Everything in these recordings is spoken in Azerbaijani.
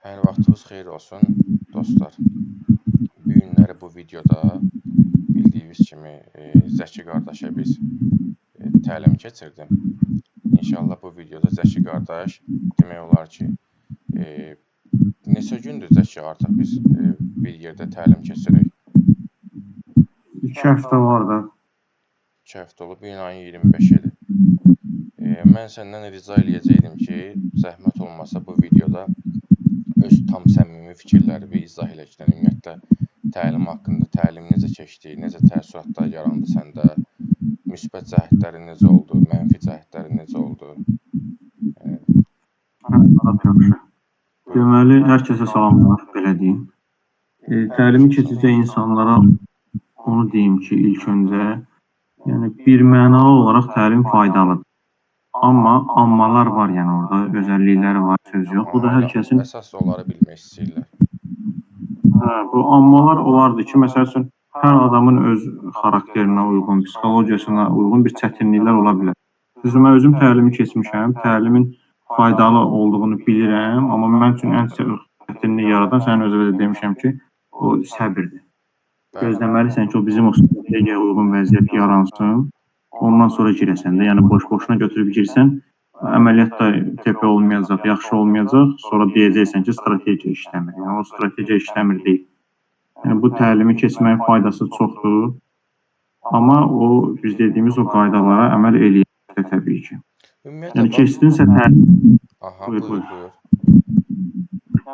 Hər vaxtınız xeyir olsun, dostlar. Bu günləri bu videoda bildiyiniz kimi Zəki qardaşa biz təlim keçirdim. İnşallah bu videoda Zəki qardaş demək olar ki, neçə gündür Zəki artıq biz bir yerdə təlim keçirik. 2 həftə var da. 2 həftə olub, bu gün ayın 25-idir. Mən səndən rica eləyəcəkdim ki, zəhmət olmasa bu videoda öz tam səmimi fikirləri izah eləkdən, ümumiyyətlə təlim haqqında, təlim necə keçdi, necə təəssüratlar yarandı səndə, müsbət cəhətləri necə oldu, mənfi cəhətləri necə oldu? Yaxşı. Deməli, hər kəsə salamlar, belə deyim. Təlimi keçəcək insanlara onu deyim ki, ilk öncə, yəni bir mənalı olaraq təlim faydalıdır. Ammalar var, yəni orada özəllikləri var, söz yox. Bu da hər kəsin əsas onları bilmək istəyirlər. Bu ammalar olardı ki, məsəl üçün hər adamın öz xarakterinə uyğun, psixologiyasına uyğun bir çətinliklər ola bilər. Mən özüm təlimi keçmişəm, təlimin faydalı olduğunu bilirəm, amma mən üçün ən çətinlik yaradan, sənin özü də demişəm ki, o səbirdir. Gözləməlisən ki, o bizim o strategiyaya uyğun vəziyyət yaransın. Ondan sonra girəsən də, yəni boş-boşuna götürüb girsən, əməliyyat da tepe olmayacaq, yaxşı olmayacaq, sonra deyəcəksən ki, strategiya işləmir. Yəni, o strategiya işləmir deyil. Yəni, bu təlimi keçməyin faydası çoxdur, amma o, biz dediyimiz o qaydalara əməl eləyir təbii ki. Yəni, keçdinsə təlim... Buyur.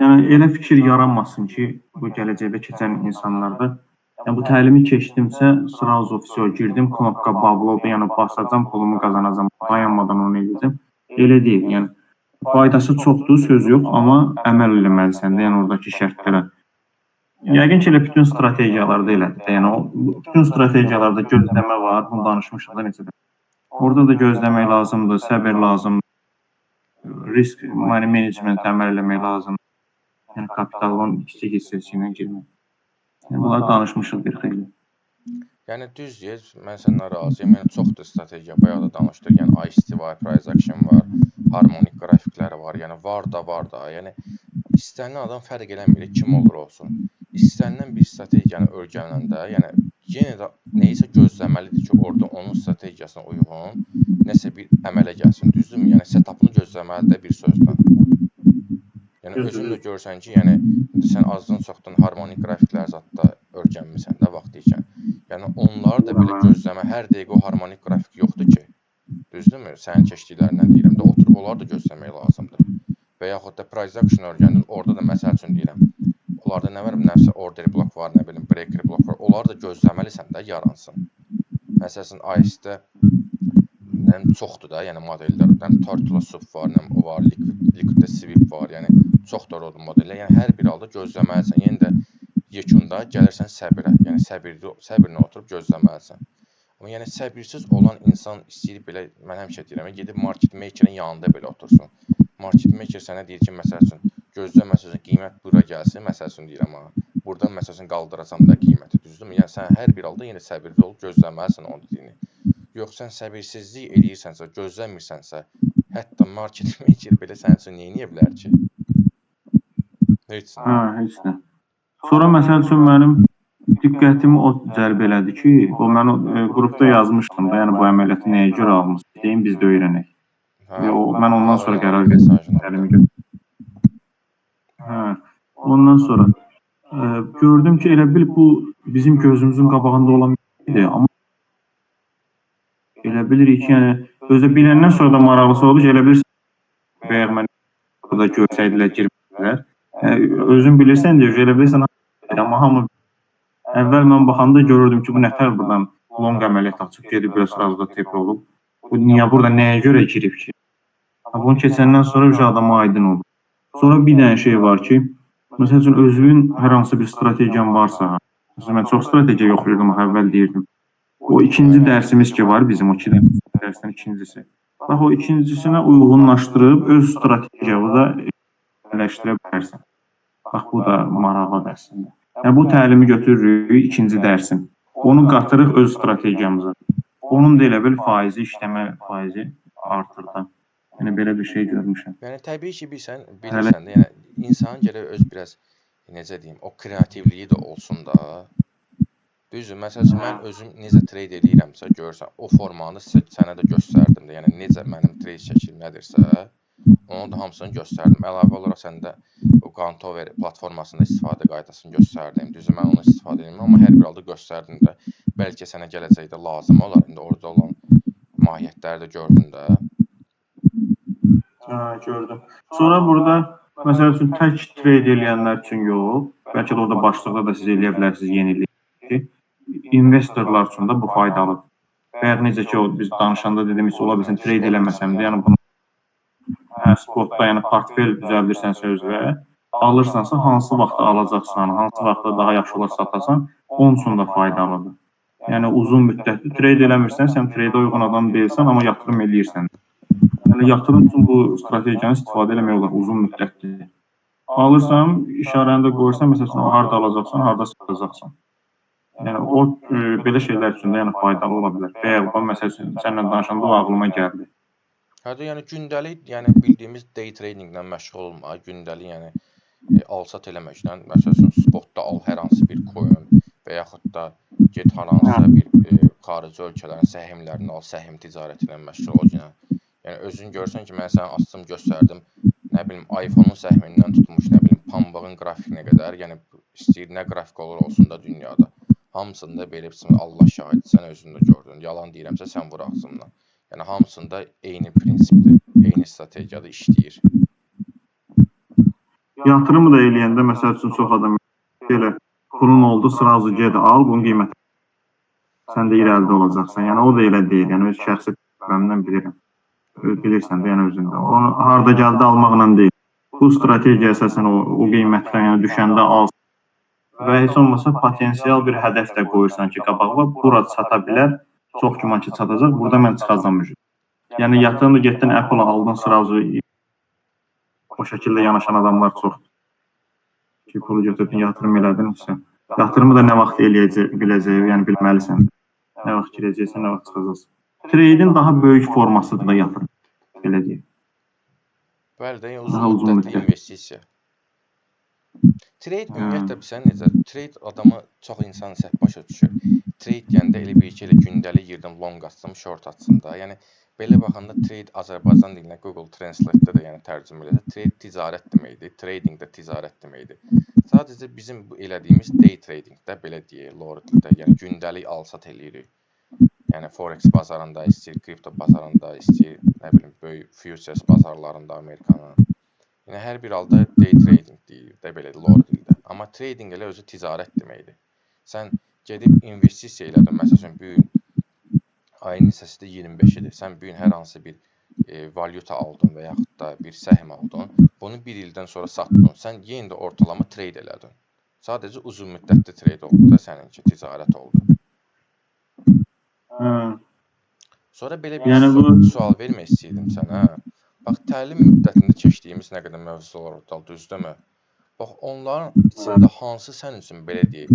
Yəni, elə fikir yaranmasın ki, bu gələcəkdə keçən insanlarda bu təlimi keçdimsə, sразу все, girdim, knopka bağlıdır, yəni basacam, pulumu qazanacam, dayanmadan onu edəcəm. Elə deyil, yəni faydası çoxdur, söz yox, amma əməl eləməlisən də, yəni oradakı şərtlərə. Yəqin ki, elə bütün strategiyalarda elədir. Yəni, bütün strategiyalarda gözləmə var, bunu danışmışıq da necə də. Orada da gözləmək lazımdır, səbir lazımdır, risk management əməl eləmək lazımdır. Yəni, kapitalın kiçik hissəsinə girmək. Bunları danışmışıq bir xeyli. Yəni, düz deyir, mən səndən razıyım. Yəni, çoxdur strategiya, bayaq da danışdıq. Yəni, IST var, price action var, harmonik qrafikləri var. Yəni, var da. Yəni, istənilən adam fərq eləmir, kim olur olsun. İstənilən bir strategiyanı öyrənəndə, yəni, yenə də neysə gözləməlidir ki, orada onun strategiyasına uyğun nəsə bir əmələ gəlsin, düzdürmü? Yəni, setupını gözləməlidir bir sözlə. Yəni, özün də görsən ki, yəni, sən azdan çoxdan harmonik qrafiklər zətdə öyrənmirsən də vaxt ikən. Yəni, onları da belə gözləmə, hər dəqiqə o harmonik qrafik yoxdur ki, düzdürmü? Sənin keçdiklərindən deyirəm də, oturub onları da gözləmək lazımdır. Və yaxud da price action öyrəndin, orada da məsəl üçün deyirəm, onlarda nə var, nəsə order blok var, nə bilim, breaker blok var, onları da gözləməlisən də yaransın. Məsələn, IS-də çoxdur da, yəni modellər, Turtle Soup var, o var, Liquid Sweep var, yəni çoxdur o modellər, yəni hər bir halda gözləməlisən. Yenə də yekunda gəlirsən səbirə, yəni səbirlə oturub gözləməlisən. Amma yəni səbirsiz olan insan istəyir belə, mən həmişə deyirəm, gedib market makerin yanında belə otursun. Market maker sənə deyir ki, məsəl üçün, gözlə, məsəl üçün, qiymət bura gəlsin, məsəl üçün deyirəm ha, burada məsəl üçün qaldıracam da qiyməti, düzdürmü? Yəni sən hər bir halda yenə səbirli olub gözləməlisən onun dediyini. Yox, sən səbirsizlik eləyirsənsə, gözləmirsənsə, hətta market maker belə sənin üçün neyniyə bilər ki? Heç nə. Sonra, məsəl üçün, mənim diqqətimi o cəlb elədi ki, o mən qrupda yazmışdım da, yəni bu əməliyyatı nəyə görə almışsın, deyin, biz də öyrənək. Mən ondan sonra qərar verdim. Ondan sonra gördüm ki, elə bil bu bizim gözümüzün qabağında olan bir şeydir, amma elə bilirik ki, yəni, özü biləndən sonra da maraqlısı oldu ki, elə bilirsən, bəyək mən burada görsəydilər, girmədilər. Özün bilirsən deyə, elə bilirsən, amma hamı əvvəl mən baxanda görürdüm ki, bu nətər buradan long əməliyyat açıb, gedib biraz razıda tepe olub. Bu niyə burada nəyə görə girib ki? Bunu keçəndən sonra adama aydın oldu. Sonra bir dənə şey var ki, məsəl üçün, özünün hər hansı bir strategiyan varsa, mən çox strategiya yoxlayırdım, əvvəl deyirdim. O ikinci dərsimiz ki var, bizim o 2 dərsdən ikincisi. Bax, o ikincisinə uyğunlaşdırıb, öz strategiyanı da birləşdirə bilərsən. Bax, bu da maraqlı əslində. Yəni, bu təlimi götürürük, ikinci dərsim. Onu qatırıq öz strategiyamıza. Onun da elə bil faizi, işləmə faizi artır da. Yəni belə bir şey görmüşəm. Yəni təbii ki, Hələ bilirsən də, yəni insanın gərək öz biraz necə deyim, o kreativliyi də olsun da. Düzdür, məsəl üçün mən özüm necə trade edirəmsə, görürsən, o formanı sənə də göstərdim də. Yəni necə mənim trade şəklim nədirsə, onun da hamısını göstərdim. Əlavə olaraq səndə o Gantover platformasında istifadə qaydasını göstərdim. Düzdür, mən onu istifadə edirəm, amma hər bir halda göstərdim də. Bəlkə sənə gələcəkdə lazım olar. İndi orada olan mahiyyətləri də gördün də. Gördüm. Sonra burada məsəl üçün tək trade eləyənlər üçün yox, bəlkə də orada başlıqda da siz eləyə bilərsiniz yenilik. İnvestorlar üçün də bu faydalıdır. Bayaq necə ki, biz danışanda dediyimiz ola bilsin trade eləməsəm də, yəni bunu spotda, yəni portfel düzəldirsən özünə, alırsansa hansı vaxtda alacaqsan, hansı vaxtda daha yaxşı olar satasan, onun üçün də faydalıdır. Yəni uzun müddətli trade eləmirsən, sən trade uyğun adam deyilsən, amma yatırım eləyirsən. Yəni yatırım üçün bu strategiyanı istifadə eləmək olar uzun müddətli. Alırsan, işarəni də qoyursan, məsələn, harda alacaqsan, harda satacaqsan. Yəni o belə şeylər üçün də yəni faydalı ola bilər. Bayaq məsəl üçün səninlə danışanda o ağlıma gəldi. Hətta yəni gündəlik, yəni bildiyimiz day tradinglə məşğul olma, gündəlik yəni al-sat eləməklə, məsəl üçün spotda al hər hansı bir coin və yaxud da get hər hansısa bir xarici ölkələrin səhmlərini al, səhm ticarəti ilə məşğul ol. Yəni özün görsən ki, mən sənə açdım, göstərdim, nə bilim iPhone-un səhmindən tutmuş, nə bilim pambığın qrafikinə qədər, yəni istəyir nə qrafik olur olsun da dünyada. Hamısında belə Allah şahid, sən özün də gördün. Yalan deyirəmsə sən vur ağzımdan. Yəni hamısında eyni prinsipdir, eyni strategiyada işləyir. Yatırımı da eləyəndə məsəl üçün çox adam belə pulun oldu, sırazı ged al, bunun qiyməti sən də irəlidə olacaqsan. Yəni o da elə deyil. Yəni öz şəxsi təcrübəmdən bilirəm. Bilirsən də yəni özündə. Onu harda gəldi almaqla deyil. Bu strategiya əsasən o qiymətdən yəni düşəndə al və heç olmasa potensial bir hədəf də qoyursan ki, qabağa bura çata bilər, çox güman ki çatacaq, burada mən çıxacağam. Yəni yatırımda getdin Apple aldın, sırazı o şəkildə yanaşan adamlar çoxdur. Ki pulu götürdün, yatırım elədinsə, yatırımı da nə vaxt biləcəyi, yəni bilməlisən. Nə vaxt girəcəksən, nə vaxt çıxacaqsan. Trade'in daha böyük formasıdır da yatırım. Belə deyim. Bəli də, uzun müddətli investisiya. Trade ümumiyyətlə bilsən necə? Trade adamı çox insan səhv başa düşür. Trade deyəndə elə bir ki, elə gündəlik yerdən long atsın, short atsın da. Yəni belə baxanda trade Azərbaycan dilinə Google Translate-də də yəni tərcümə eləsə, trade ticarət deməkdir, trading də ticarət deməkdir. Sadəcə bizim bu elədiyimiz day trading də belə deyək, lower dildə, yəni gündəlik al-sat eləyirik. Yəni forex bazarında, istəyir kripto bazarında, istəyir nə bilim böyük futures bazarlarında Amerikanın. Yəni hər bir halda day trading deyilir də belə lower dildə. Amma trading elə özü ticarət deməkdir. Sən gedib investisiya elədin, məsələn bu gün ayın hissəsi də 25-idir. Sən bu gün hər hansı bir valyuta aldın və yaxud da bir səhm aldın. Bunu bir ildən sonra satdın. Sən yenə də ortalama trade elədin. Sadəcə uzun müddətli trade oldu da səninki ticarət oldu. Sonra belə bir sual vermək istəyirdim sənə. Bax, təlim müddətində keçdiyimiz nə qədər mövzular orada, düzdürmü? Bax, onların içində hansı sənin üçün belə deyək,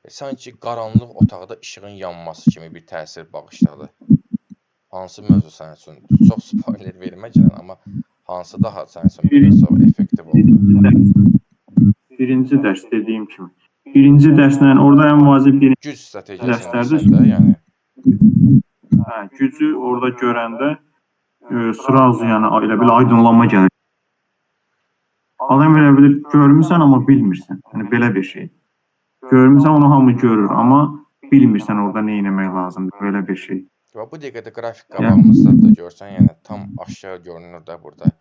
sanki qaranlıq otaqda işığın yanması kimi bir təsir bağışladı? Hansı mövzu sənin üçün? Çox spoiler verməklə, amma hansı daha sənin üçün belə çox effektiv oldu? Birinci dərs dediyim kimi. Birinci dərslə orada ən vacib bir güc strategiyasında, yəni. Gücü orada görəndə sırazı yəni elə bir aydınlanma gəlir. Adam elə bilir, görmüsən amma bilmirsən. Yəni belə bir şey. Görmüsən, onu hamı görür, amma bilmirsən orada nə etmək lazımdır, belə bir şey. Bu dəqiqədə qrafik qabağımızda da görsən, yəni tam aşağı görünür də burada.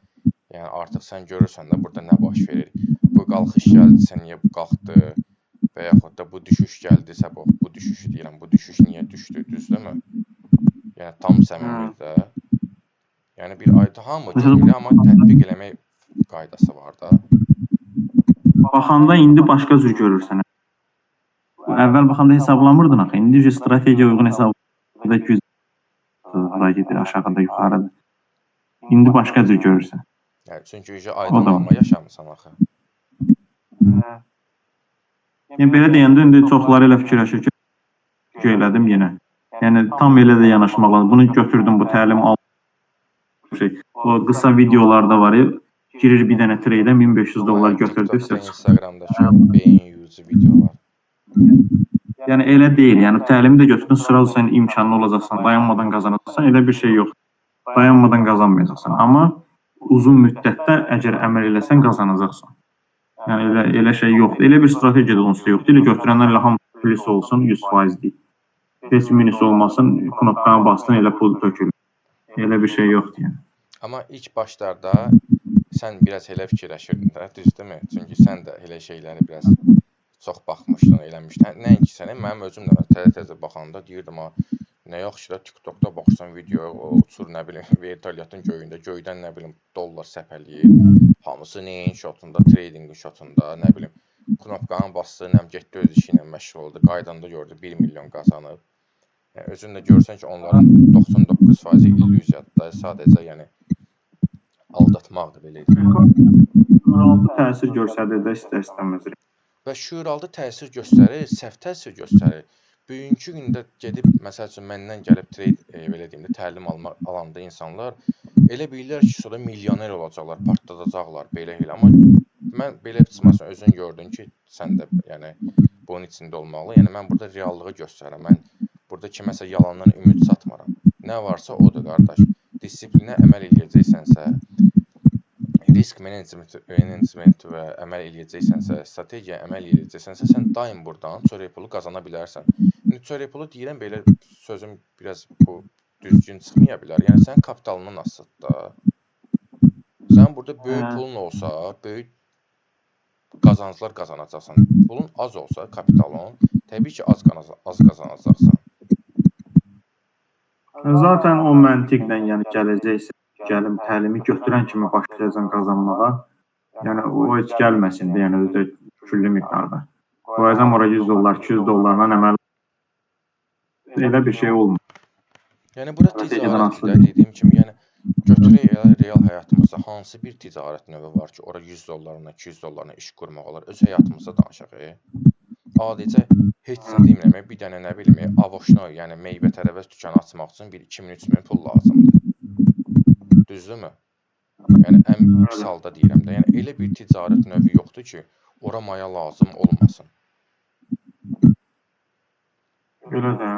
Yəni artıq sən görürsən də burada nə baş verir. Bu qalxış gəldisə niyə bu qalxdı? Və yaxud da bu düşüş gəldisə bu düşüşü deyirəm, bu düşüş niyə düşdü, düzdürmü? Yəni tam səmimi də. Yəni bir ayda hamı görür, amma tətbiq eləmək qaydası var da. Baxanda indi başqa cür görürsən. Əvvəl baxanda hesablamırdın axı. İndi strategiya uyğun hesabda güc hara gedir, aşağıda, yuxarıda. İndi başqa cür görürsən. Yəni çünki aydınlanma yaşamısan axı. Yəni belə deyəndə indi çoxları elə fikirləşir ki, elədim yenə. Yəni tam elə də yanaşmaq lazım. Bunu götürdüm, bu təlimi aldım. O qısa videolarda var ya, girir bir dənə treydən $1500 götürdü, TikTokda, çıxır. Instagramdakı o beyin yurucu videolar. Yəni elə deyil. Yəni təlimi də götürdün, sıra sən imkanlı olacaqsan, dayanmadan qazanacaqsan, elə bir şey yox. Dayanmadan qazanmayacaqsan. Amma uzun müddətdə əgər əməl eləsən qazanacaqsan. Yəni elə şey yoxdur. Elə bir strategiya da onsuz da yoxdur. Elə götürənlər elə hamı plus olsun, 100% deyil. Heç minus olmasın, knopkaya bastın, elə pul tökülür. Elə bir şey yoxdur yəni. Amma ilk başlarda sən biraz elə fikirləşirdin də, düzdürmü? Çünki sən də elə şeyləri biraz çox baxmışdın, eləmişdin. Nəinki sən, mənim özüm də təzə-təzə baxanda deyirdim, nə yaxşı da TikTokda baxırsan videoya, o uçur, nə bilim, vertolyotun göyündə, göydən nə bilim dollar səpələyir. Hamısı neyin şotunda, tradingin şotunda, nə bilim, knopkanı bastı, nəm getdi öz işi ilə məşğul oldu. Qaydanda gördü 1 milyon qazanıb. Yəni özün də görsən ki, onların 99% illüziyadır, sadəcə yəni aldatmaqdır belə deyim. Şuuraltı təsir göstərir də istər-istəməz. Və şuuraltı təsir göstərir, səhv təsir göstərir. Bugünkü gündə gedib, məsəl üçün, məndən gəlib trade, belə deyim də, təlim alanda insanlar elə bilirlər ki, sonra milyoner olacaqlar, partladacaqlar, belə elə. Amma mən belə çıxmasın, özün gördün ki, sən də yəni bunun içində olmalı. Yəni mən burada reallığı göstərirəm. Mən burada kiməsə yalandan ümid satmaram. Nə varsa odur, qardaş. Disiplinə əməl edəcəksənsə, risk menecment və əməl edəcəksənsə, strategiyaya əməl edəcəksənsə, sən daim buradan çörək pulu qazana bilərsən. İndi çörək pulu deyirəm, belə sözüm biraz bu düzgün çıxmaya bilər. Yəni sənin kapitalından asılıdır da. Sən burada böyük pulun olsa, böyük qazanclar qazanacaqsan. Pulun az olsa, kapitalın, təbii ki, az qazanacaqsan. Zaten o məntiqlə yəni gələcəksə, gəlim təlimi götürən kimi başlayacaqsan qazanmağa. Yəni o heç gəlməsin də, yəni özü küllü miqdarda. Qoyacam ora $100, $200 əməl. Elə bir şey olmur. Yəni bura ticarətdə dediyim kimi, yəni götürək real həyatımızda hansı bir ticarət növü var ki, ora $100, $200 iş qurmaq olar. Öz həyatımızda danışaq. Adicə heç nə demirəm, bir dənə nə bilim, avoşno, yəni meyvə-tərəvəz dükanı açmaq üçün bir 2000-3000 pul lazımdır. Düzdürmü? Yəni ən pis halda deyirəm də, yəni elə bir ticarət növü yoxdur ki, ora maya lazım olmasın. Elə də.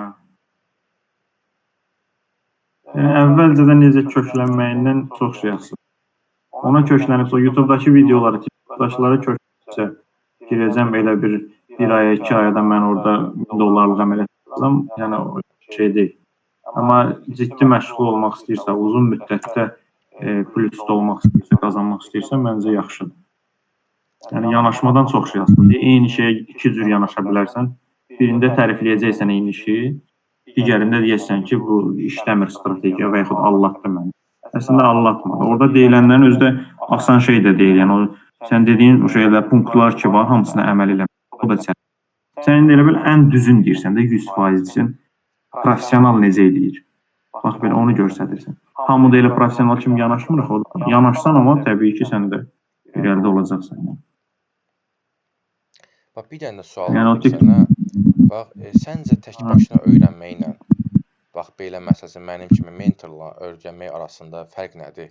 Yəni əvvəlcədən necə köklənməyindən çox şey asılıdır. Ona köklənib, o YouTube-dakı videoları, TikTok-dakılara köklənibsə, girəcəm elə bir aya, 2 ayda mən orada $1000 əməl edəcəm, yəni o şey deyil. Amma ciddi məşğul olmaq istəyirsə, uzun müddətdə plusda olmaq istəyirsə, qazanmaq istəyirsə, məncə yaxşıdır. Yəni yanaşmadan çox şey asılıdır. Eyni şeyə 2 cür yanaşa bilərsən. Birində tərifləyəcəksən eyni işi, digərində deyəcəksən ki, bu işləmir strategiya və yaxud allatdı məni. Əslində allatmadı. Orada deyilənlərin özü də asan şey də deyil. Yəni o sən dediyin o şeylər, punktlar ki var, hamısına əməl eləmək. O da çətin. Sən elə bil ən düzün deyirsən də 100%-sin. Professional necə edir? Bax belə onu göstərirsən. Hamı da elə professional kimi yanaşmırıq. Yanaşsan amma təbii ki, sən də irəlidə olacaqsan. Bax bir dənə sual verim sənə. Bax səncə tək başına öyrənməklə bax belə məsələn mənim kimi mentorla öyrənmək arasında fərq nədir?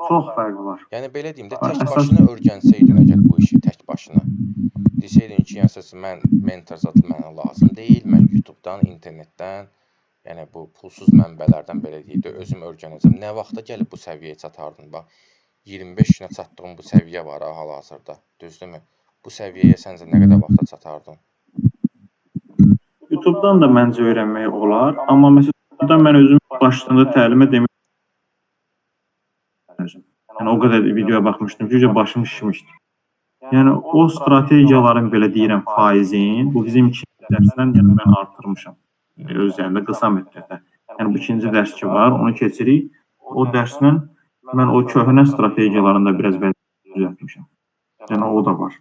Çox fərqi var. Yəni belə deyim də, tək başına öyrənsəydin əgər bu işi tək başına, desəydin ki, yəni mən mentor zat mənə lazım deyil, mən YouTube-dan, internetdən, yəni bu pulsuz mənbələrdən belə deyək də özüm öyrənəcəm. Nə vaxta gəlib bu səviyyəyə çatardın? Bax 25 günə çatdığın bu səviyyə var hal-hazırda, düzdürmü? Bu səviyyəyə səncə nə qədər vaxta çatardın? YouTube-dan da məncə öyrənmək olar, amma məsələn mən özüm başlayanda təlimə demək yəni o qədər videoya baxmışdım ki, başım şişmişdi. Yəni o strategiyaların belə deyirəm faizin bu bizim 2-ci dərsdən yəni mən artırmışam. Öz yerində qısa müddətdə. Yəni bu 2-ci dərs ki var, onu keçirik. O dərslə mən o köhnə strategiyalarını da biraz düzəltmişəm. Yəni o da var.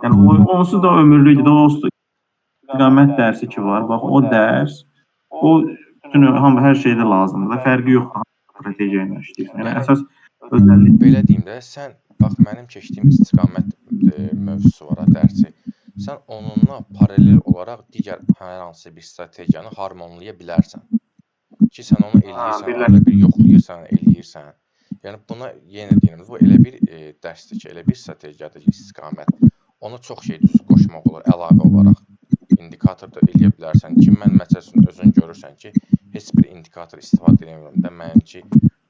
Yəni onsuz da ömürlükdür. O istiqamət dərsi ki var. Bax o dərs o bütün hər şeydə lazımdır. Fərqi yoxdur. Strategiya ilə işləyirsən. Yəni əsas özəllik. Belə deyim də, sən bax mənim keçdiyim istiqamət mövzusu var dərsi. Sən onunla paralel olaraq digər hər hansı bir strategiyanı harmonlaya bilərsən. ki sən onu eləyirsən, arada bir yoxlayırsan, eləyirsən. Yəni buna yenə deyirəm, bu elə bir dərsdir ki, elə bir strategiyadır ki, istiqamət. Ona çox şey düz qoşmaq olur əlavə olaraq. İndikator da eləyə bilərsən ki, mən məsələn özün görürsən ki, heç bir indikator istifadə etmirəm də, mənimki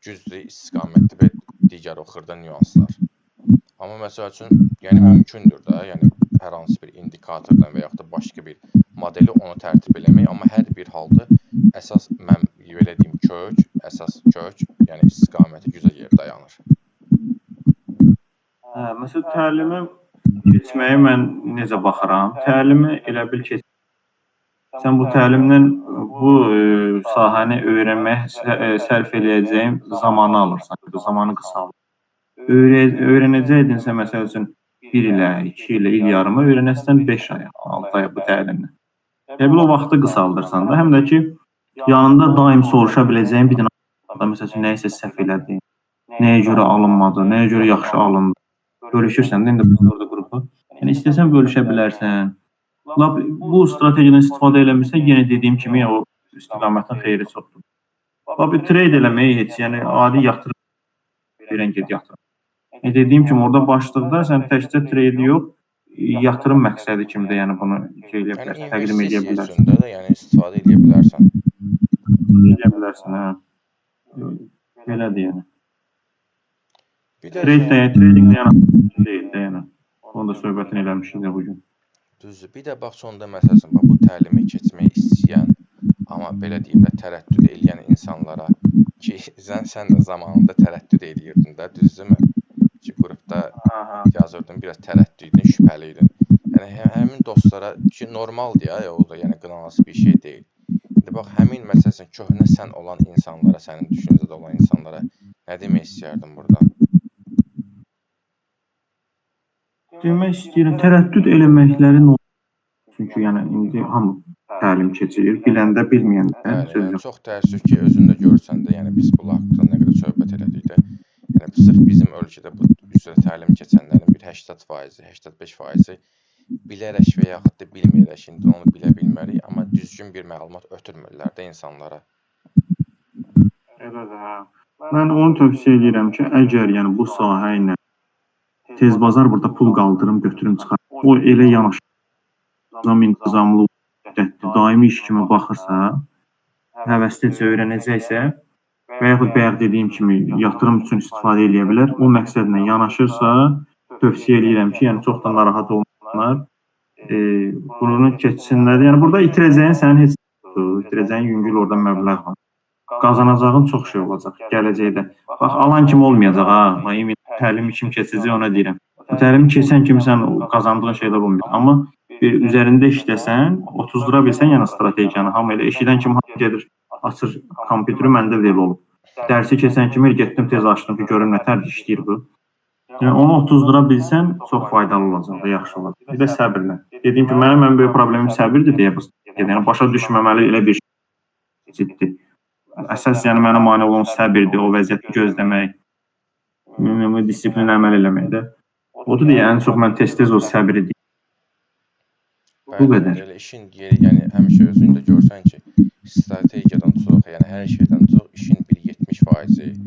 güclü, istiqamətli və digər o xırda nüanslar. Amma məsəl üçün, yəni mümkündür də, yəni hər hansı bir indikatordan və yaxud da başqa bir modeli onu tərtib eləmək, amma hər bir halda əsas mən belə deyim əsas kök, yəni istiqaməti gücə yer dayanır. Məsələn, təlimi keçməyə mən necə baxıram? Təlimi elə bil ki, sən bu təlimdən bu sahəni öyrənməyə sərf eləyəcəyin zamanı alırsan, zamanı qısalır. Öyrənəcəkdinsə, məsəl üçün 1 ilə, 2 ilə, il yarımı, öyrənəsən 5 aya, 6 aya bu təlimdən. Elə bil o vaxtı qısaldırsan da, həm də ki, yanında daim soruşa biləcəyin bir dənə adam, məsəl üçün, nəyisə səhv elədi, nəyə görə alınmadı, nəyə görə yaxşı alındı. Bölüşürsən də, indi biz orada qrupa. Yəni, istəsən bölüşə bilərsən. Bu strategiyadan istifadə eləmirsən, yenə dediyim kimi, o istiqamətin xeyri çoxdur. Trade eləməyi heç, yəni adi yatırım, verən ged yatırım. Dediyim kimi, orada başlıqda sən təkcə trade yox, yatırım məqsədi kimi də yəni bunu eləyə bilərsən, təqdim edə investisiya bilərsən. üçün də yəni istifadə edə bilərsən. Edə bilərsən, hə. Belədir yəni. Trading də yəni deyil də yəni. Onu da söhbətini eləmişik də bugün. Düzdür. Bir də bax sonda məsələn bu təlimi keçmək istəyən, amma belə deyim də tərəddüd eləyən insanlara ki, sən də zamanında tərəddüd eləyirdin də, düzdürmü? Ki, qrupda yazırdın, biraz tərəddüdün, şübhəliydin. Yəni həmin dostlara ki, normaldır ya, o da yəni qınanası bir şey deyil. İndi bax həmin məsələn köhnə sən olan insanlara, sənin düşüncədə olan insanlara nə demək istəyərdin burada? Demək istəyirəm, tərəddüd eləməklərin çünki yəni indi hamı təlim keçirir, biləndə, bilməyəndə yəni, çox təəssüf ki, özün də görsən də, yəni biz bu haqqda nə qədər söhbət elədik də, yəni sırf bizim ölkədə bu üzrə təlim keçənlərin bir 80%, 85% bilərək və yaxud da bilməyərək, indi onu bilə bilmərik, amma düzgün bir məlumat ötürmürlər də insanlara. Elədir, hə. Mən onu tövsiyə edirəm ki, əgər yəni bu sahə ilə tez bazar burada pul qaldırım, götürüm, çıxarım, o elə yanaşı intizamlı, daimi iş kimi baxırsa, həvəslincə öyrənəcəksə və yaxud bayaq dediyim kimi yatırım üçün istifadə edə bilər, o məqsədlə yanaşırsa, tövsiyə edirəm ki, yəni çox da narahat olmasınlar, bunu keçsinlər. Yəni burada itirəcəyin sənin heç itirəcəyin yüngül orada məbləğ var. Qazanacağın çox şey olacaq gələcəkdə. Bax, alan kimi olmayacaq ha, təlimi kim keçəcək ona deyirəm. Təlimi keçən kimi sən qazandığın şeylər olmayacaq, amma üzərində işləsən, otuzdura bilsən yəni strategiyanı, hamı elə eşidən kimi gedir, açır kompüteri, məndə də elə olub. Dərsi keçən kimi getdim, tez açdım ki, görüm nətər işləyir bu. Yəni onu otuzdura bilsən, çox faydalı olacaq da, yaxşı olacaq. Bir də səbirlə. Dediyim ki, mənim ən böyük problemim səbirdir deyə bu. Yəni başa düşməməli elə bir ciddi. Əsas yəni mənə mane olan səbirdir, o vəziyyəti gözləmək, disiplin əməl eləmək də. Odur deyə ən çox mən tez-tez o səbir edirəm. Bu qədər. Elə işin yeri, yəni həmişə özündə görsən ki, strategiyadan çox, yəni hər şeydən çox işin bir 70%,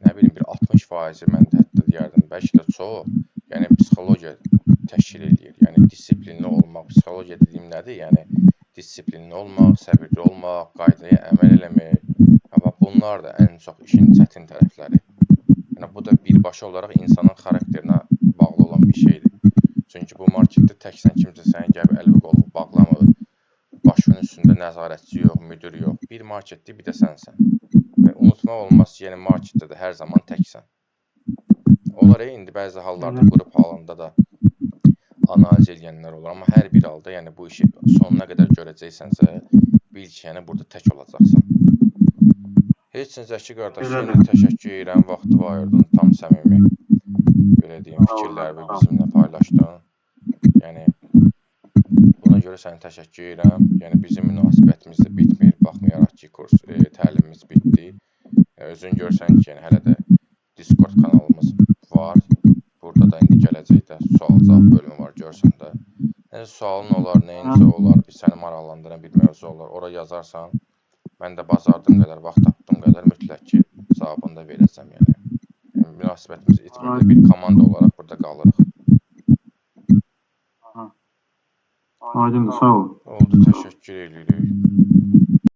nə bilim bir 60% mən hətta deyərdim, bəlkə də çox, yəni psixologiya təşkil edir. Yəni disiplinli olmaq, psixologiya dediyim nədir? Yəni disiplinli olmaq, səbirli olmaq, qaydaya əməl eləmək. Amma bunlar da ən çox işin çətin tərəfləri. Yəni bu da birbaşa olaraq insanın xarakterinə bağlı olan bir şeydir. Çünki bu marketdə təksən kimsə səni gəlib əli qolu bağlamır. Başının üstündə nəzarətçi yox, müdür yox. Bir marketdə bir də sənsən. Və unutmaq olmaz ki, yəni marketdə də hər zaman təksən. Onlar indi bəzi hallarda qrup halında da analiz edənlər olur, amma hər bir halda yəni bu işi sonuna qədər görəcəksənsə, bil ki, yəni burada tək olacaqsan. Heç nə Zəki qardaş, yenə təşəkkür edirəm, vaxtı ayırdın, tam səmimi. Belə deyim, fikirlərimi bizimlə paylaşdın. Yəni buna görə sənə təşəkkür edirəm. Yəni bizim münasibətimiz də bitmir, baxmayaraq ki, təlimimiz bitdi. Özün görsən ki, yəni hələ də Discord kanalımız var. Burada da indi gələcəkdə sual-cavab bölümü var, görsən də. Nə sualın olar, nəyincə olar, səni maraqlandıran bir mövzu olar, ora yazarsan. Mən də bacardığım qədər, vaxt tapdığım qədər mütləq ki, cavabını da verəcəm, yəni. Münasibətimizi itmir də bir komanda olaraq burada qalırıq. Aydındır, sağ ol. Oldu, təşəkkür edirik.